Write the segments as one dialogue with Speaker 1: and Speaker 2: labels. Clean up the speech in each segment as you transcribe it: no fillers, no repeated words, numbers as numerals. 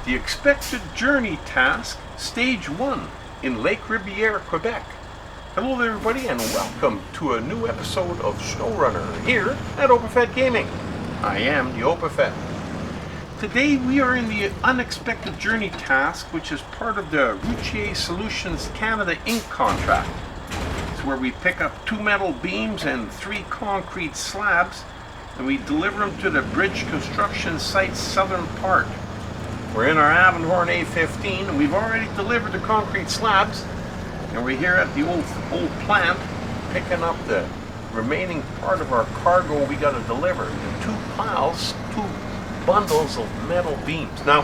Speaker 1: The expected journey task, stage 1, in Lake Ribiere, Quebec. Hello there everybody and welcome to a new episode of SnowRunner here at Overfed Gaming. I am the Overfed. Today we are in the unexpected journey task, which is part of the Routier Solutions Canada Inc. contract. It's where we pick up 2 metal beams and 3 concrete slabs and we deliver them to the bridge construction site's southern part. We're in our Avenhorn A15 and we've already delivered the concrete slabs, and we're here at the old plant picking up the remaining part of our cargo we got to deliver. 2 piles, 2 bundles of metal beams. Now,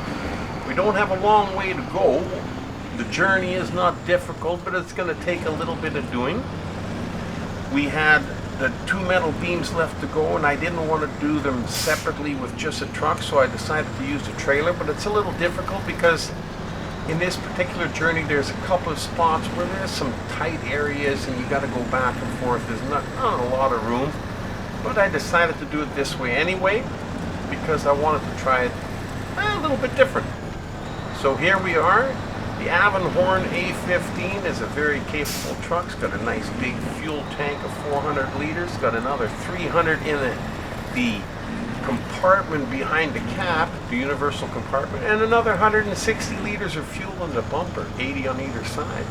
Speaker 1: we don't have a long way to go. The journey is not difficult, but it's going to take a little bit of doing. We had the 2 metal beams left to go, and I didn't want to do them separately with just a truck, so I decided to use a trailer. But it's a little difficult because in this particular journey there's a couple of spots where there's some tight areas and you got to go back and forth. There's not a lot of room, but I decided to do it this way anyway because I wanted to try it a little bit different. So here we are. The Avenhorn A15 is a very capable truck. It's got a nice big fuel tank of 400 liters. Got another 300 in the compartment behind the cab, the universal compartment, and another 160 liters of fuel in the bumper, 80 on either side.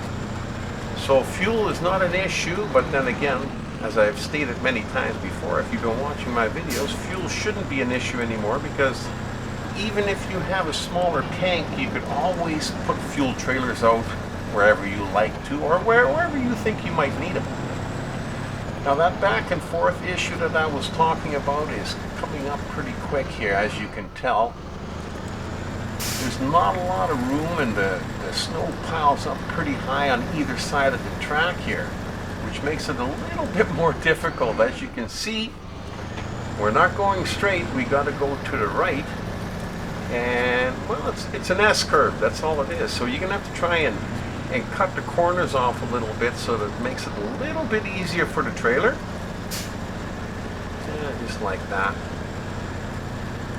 Speaker 1: So fuel is not an issue, but then again, as I've stated many times before, if you've been watching my videos, fuel shouldn't be an issue anymore because even if you have a smaller tank, you could always put fuel trailers out wherever you like to, or wherever you think you might need them. Now that back and forth issue that I was talking about is coming up pretty quick here, as you can tell. There's not a lot of room and the snow piles up pretty high on either side of the track here, which makes it a little bit more difficult. As you can see, we're not going straight, we got to go to the right. And well, it's an S-curve, that's all it is. So you're gonna have to try and cut the corners off a little bit so that it makes it a little bit easier for the trailer. Yeah, just like that.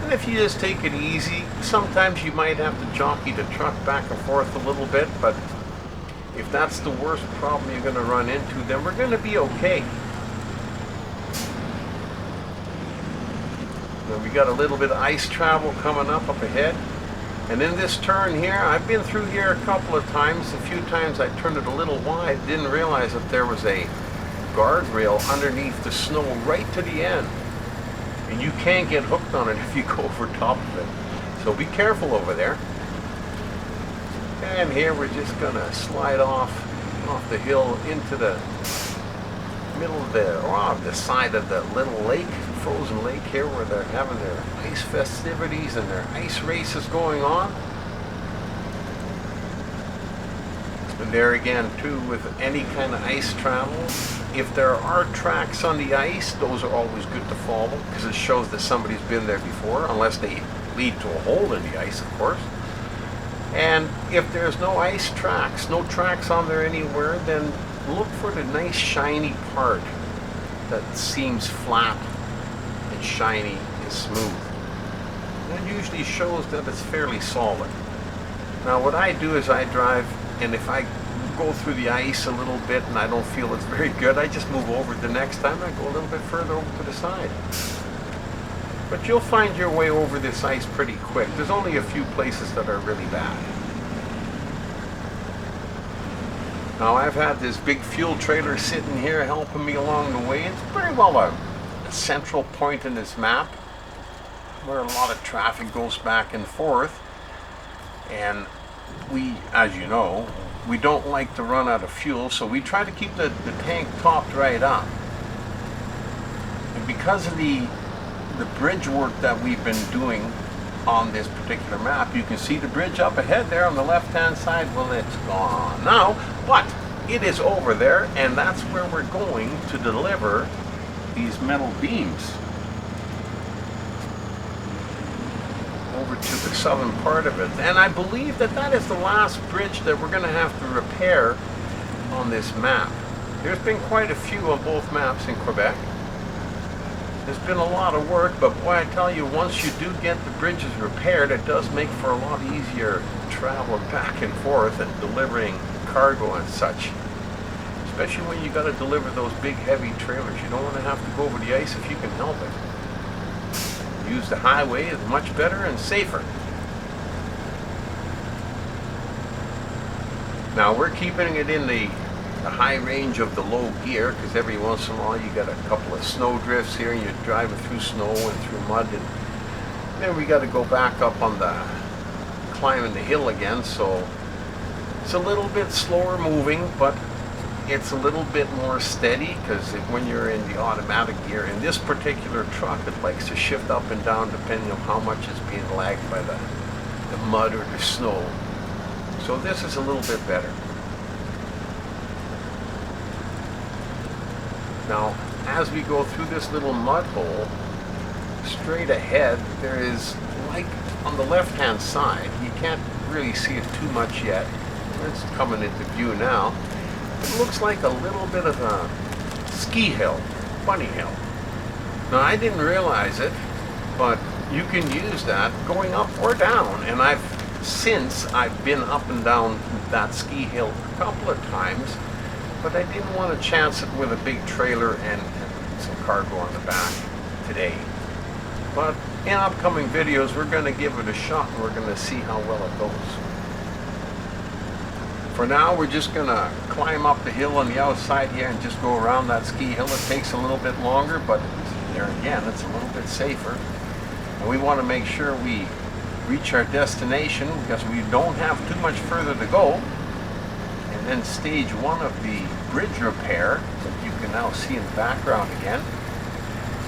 Speaker 1: And if you just take it easy, sometimes you might have to jockey the truck back and forth a little bit, but if that's the worst problem you're gonna run into, then we're gonna be okay. We got a little bit of ice travel coming up ahead. And in this turn here, I've been through here a couple of times. A few times I turned it a little wide, didn't realize that there was a guardrail underneath the snow right to the end. And you can't get hooked on it if you go over top of it. So be careful over there. And here we're just gonna slide off the hill into the middle of the side of the little lake, frozen lake here, where they're having their ice festivities and their ice races going on. And there again too, with any kind of ice travel, if there are tracks on the ice, those are always good to follow because it shows that somebody's been there before, unless they lead to a hole in the ice, of course. And if there's no ice tracks, no tracks on there anywhere, then look for the nice shiny part that seems flat and shiny and smooth. That usually shows that it's fairly solid. Now what I do is I drive, and if I go through the ice a little bit and I don't feel it's very good, I just move over the next time. I go a little bit further over to the side. But you'll find your way over this ice pretty quick. There's only a few places that are really bad. Now I've had this big fuel trailer sitting here helping me along the way. It's very well a central point in this map where a lot of traffic goes back and forth. And we, as you know, we don't like to run out of fuel, so we try to keep the tank topped right up. And because of the bridge work that we've been doing on this particular map, you can see the bridge up ahead there on the left hand side. Well, it's gone now, but it is over there, and that's where we're going to deliver these metal beams over to the southern part of it. And I believe that that is the last bridge that we're going to have to repair on this map. There's been quite a few on both maps in Quebec. It's been a lot of work, but boy, I tell you, once you do get the bridges repaired, it does make for a lot easier traveling back and forth and delivering cargo and such. Especially when you got to deliver those big heavy trailers. You don't want to have to go over the ice if you can help it. Use the highway is much better and safer. Now we're keeping it in the high range of the low gear, because every once in a while you got a couple of snow drifts here and you're driving through snow and through mud, and then we got to go back up on the climbing the hill again, so it's a little bit slower moving, but it's a little bit more steady, because when you're in the automatic gear, in this particular truck, it likes to shift up and down depending on how much is being lagged by the mud or the snow. So this is a little bit better. Now, as we go through this little mud hole, straight ahead, there is, like on the left-hand side, you can't really see it too much yet. It's coming into view now. It looks like a little bit of a ski hill, bunny hill. Now, I didn't realize it, but you can use that going up or down, and I've been up and down that ski hill a couple of times, but I didn't want to chance it with a big trailer and some cargo on the back today. But in upcoming videos, we're going to give it a shot and we're going to see how well it goes. For now, we're just going to climb up the hill on the outside here and just go around that ski hill. It takes a little bit longer, but there again, it's a little bit safer. And we want to make sure we reach our destination, because we don't have too much further to go. And then stage one of the bridge repair, that you can now see in the background again,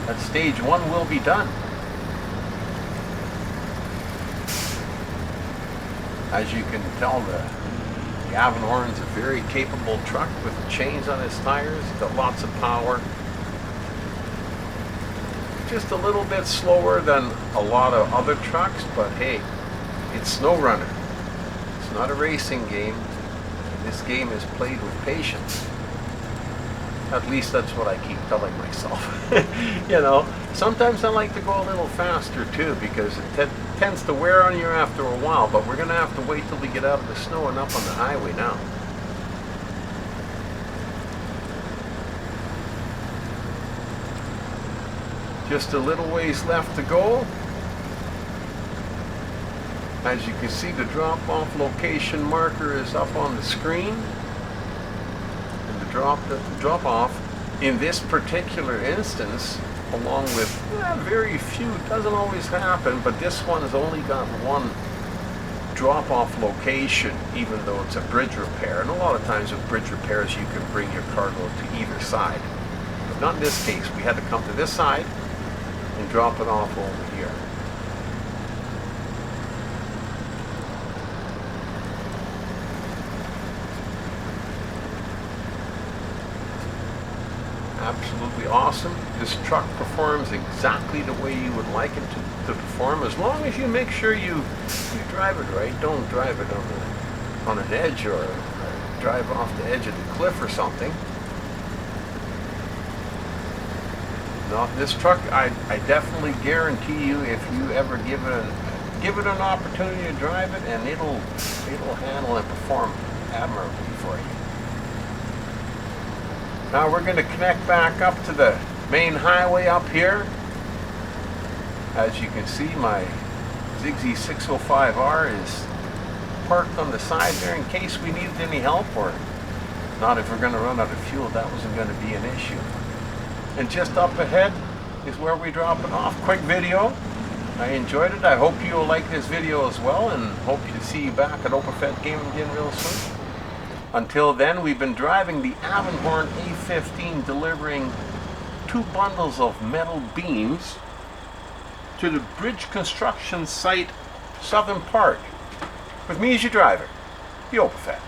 Speaker 1: that stage one will be done. As you can tell, the Avenhorn is a very capable truck with chains on its tires. It's got lots of power. Just a little bit slower than a lot of other trucks, but hey, it's SnowRunner. It's not a racing game. This game is played with patience. At least that's what I keep telling myself. You know, sometimes I like to go a little faster too, because it tends to wear on you after a while, but we're going to have to wait till we get out of the snow and up on the highway now. Just a little ways left to go. As you can see, the drop-off location marker is up on the screen. And the drop-off in this particular instance, along with very few, doesn't always happen, but this one has only got one drop-off location, even though it's a bridge repair. And a lot of times with bridge repairs, you can bring your cargo to either side. But not in this case. We had to come to this side and drop it off over here. Absolutely awesome. This truck performs exactly the way you would like it to perform, as long as you make sure you drive it right. Don't drive it on an edge, or drive off the edge of the cliff or something. No, this truck, I definitely guarantee you, if you ever give it an opportunity to drive it, and it'll handle and perform admirably for you. Now we're going to connect back up to the main highway up here. As you can see, my Zigsy 605R is parked on the side there in case we needed any help, or not if we're going to run out of fuel. That wasn't going to be an issue. And just up ahead is where we drop it off. Quick video. I enjoyed it. I hope you'll like this video as well, and hope to see you back at Overfed Gaming again real soon. Until then, we've been driving the Avenhorn A15, delivering 2 bundles of metal beams to the bridge construction site, Southern Park, with me as your driver, the Overfed.